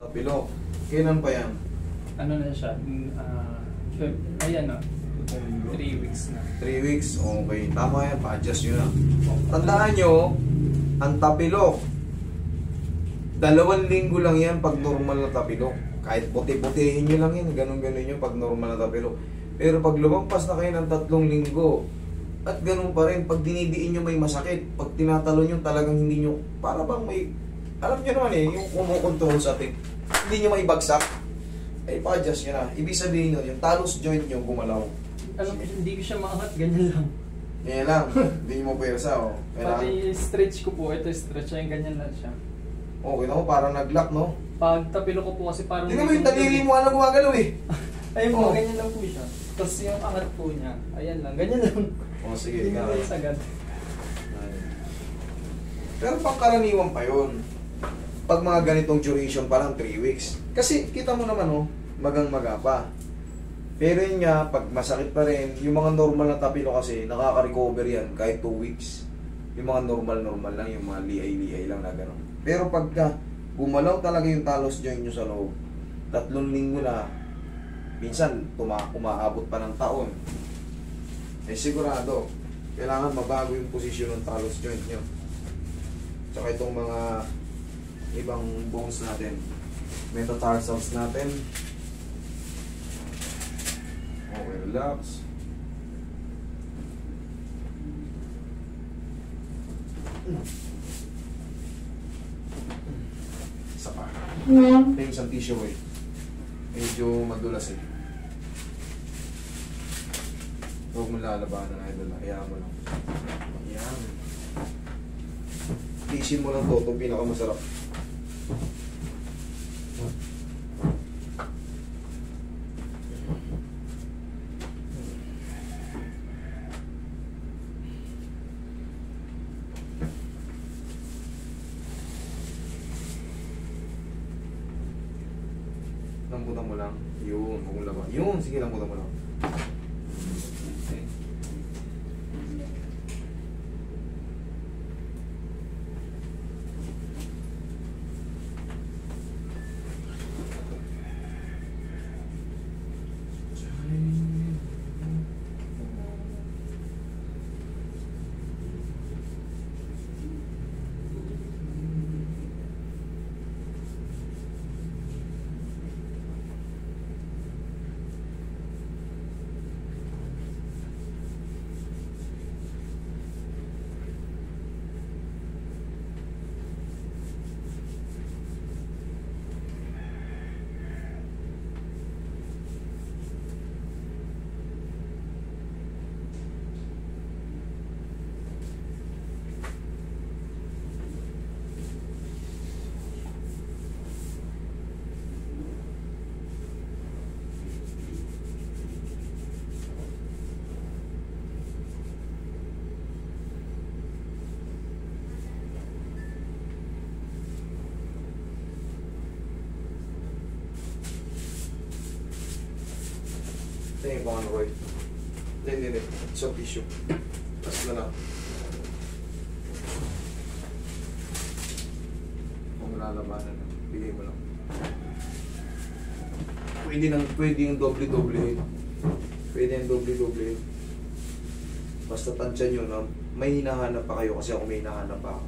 Tapilok. Kailan pa yan? Ano na siya? Ayan na. 3 weeks na. 3 weeks? Okay. Tama yan. Pa-adjust nyo na. Tandaan nyo, ang tapilok, 2 linggo lang yan pag normal na tapilok. Kahit puti-putihin nyo lang yan. Ganun-ganun nyo pag normal na tapilok. Pero pag lumampas na kayo ng 3 linggo, at ganun pa rin, pag dinidiin nyo may masakit, pag tinatalon nyo talagang hindi nyo, para bang may, alam nyo naman yung kumukontrol sa atin, hindi nyo may bagsak, ay pa-adjust nyo na. Ibig sabihin nyo, yung talus joint nyo gumalaw. Alam ko, hindi ko siya maangat, ganyan lang. Ganyan lang, hindi nyo mo pwersa, oh. Pati stretch ko po, ito stretch, ay ganyan lang siya. Okay na mo, parang nag-lock, no? Pag tapilo ko po kasi parang... Hindi mo yung daliri mo, ano gumagalaw eh. Ayun po, ganyan lang po siya. Tapos yung angat po niya, ayan lang, ganyan lang. O sige, hindi mo sagad. Pero pangkaraniwan pa yun. Pag mga ganitong duration pa lang, 3 weeks. Kasi kita mo naman, oh, magang-maga pa. Pero yun nga, pag masakit pa rin, yung mga normal na tapilo kasi, nakaka-recover yan kahit 2 weeks. Yung mga normal-normal lang, yung mga liay-liay lang na gano'n. Pero pagka gumalaw talaga yung talos joint nyo sa loob, 3 linggo na, minsan umaabot pa ng taon, eh sigurado, kailangan mabago yung posisyon ng talos joint nyo. Tsaka itong mga ibang bones natin, metatarsals natin. Okay, relax. Isa pa. Ito yung isang tissue eh. Medyo madulas eh. Huwag mo lalabanan na idol. Hayaan mo lang. Ayan. Tiisin mo lang to. Itong pinakamasarap. Lambutan mo lang. Yun, huwag mo laban. Yun, sige, lambutan mo lang. Okay. Tingin ko ano, Roy. Hindi. It's a tissue. Tapos na lang. Kung lalabanan na, bigay mo lang. Pwede yung doble-doble. Pwede yung doble-doble. Basta tansya nyo na may hinahanap pa kayo kasi ako may hinahanap pa ako.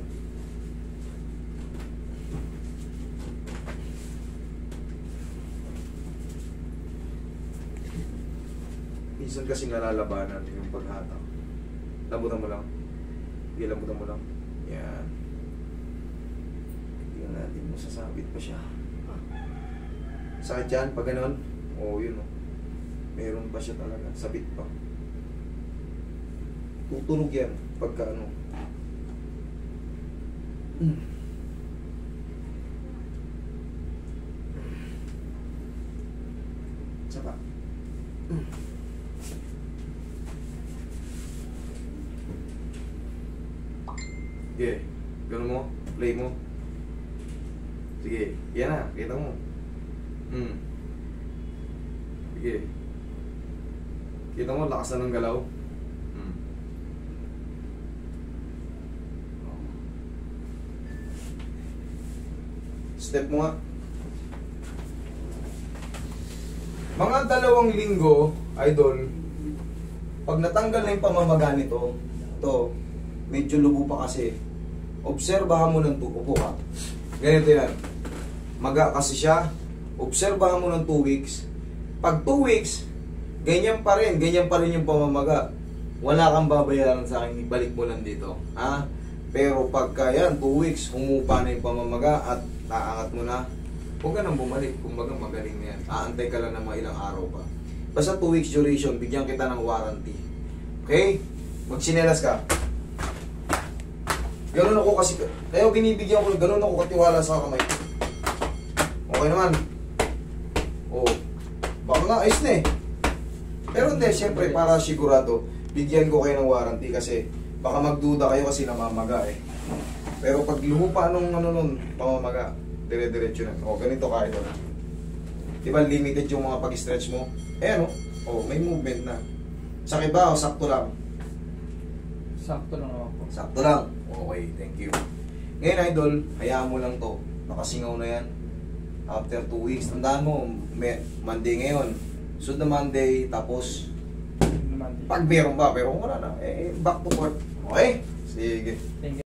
Minsan kasi nalalabanan yung paghatak. Lambutan mo lang. Hindi, lambutan mo lang. Yan. Tingnan natin mo, sasabit pa siya. Sakit yan pag ganon? Oo, yun o. Meron pa siya talaga. Sabit pa. Tutunog yan pagka ano. Saka. Sige, gano'n mo, play mo. Sige, yan na, kita mo. Sige. Kita mo, lakas na ng galaw. Step mo nga. Mga 2 linggo, idol, pag natanggal na yung pamamaga nito, ito, medyo lubo pa kasi. Obserbahan mo ng upo ka. Ganito yan. Maga kasi siya. Obserbahan mo ng 2 weeks. Pag 2 weeks, ganyan pa rin yung pamamaga. Wala kang babayaran sa akin, ibalik mo lang dito. Ha? Pero pagka yan, 2 weeks, humupa na yung pamamaga at naangat mo na, huwag ka nang bumalik. Kumbaga magaling na yan. Aantay ka lang ng mga ilang araw pa. Basta 2 weeks duration, bigyan kita ng warranty. Okay? Magsinelas ka. Ganun ako kasi, kaya binibigyan ko, ganun ako katiwala sa kamay. Okay naman. Oh. Baka nga, ayos na eh. Pero hindi, siyempre, para sigurado, bigyan ko kayo ng warranty kasi baka magduda kayo kasi namamaga eh. Pero pag lumupa nung pamamaga, dire-diretso na. O, ganito ka ito na. Diba limited yung mga pag-stretch mo? Eh ano? O, may movement na. Sakit ba o sakto lang? Sakto lang ako. Sakto lang. Okay, thank you. Ngayon idol, hayaan mo lang to. Nakasingaw na yan. After 2 weeks, tandaan mo, Monday ngayon. So the Monday, tapos Naman. pag meron ba, pero kung wala na, back to work. Okay? Sige. Thank you.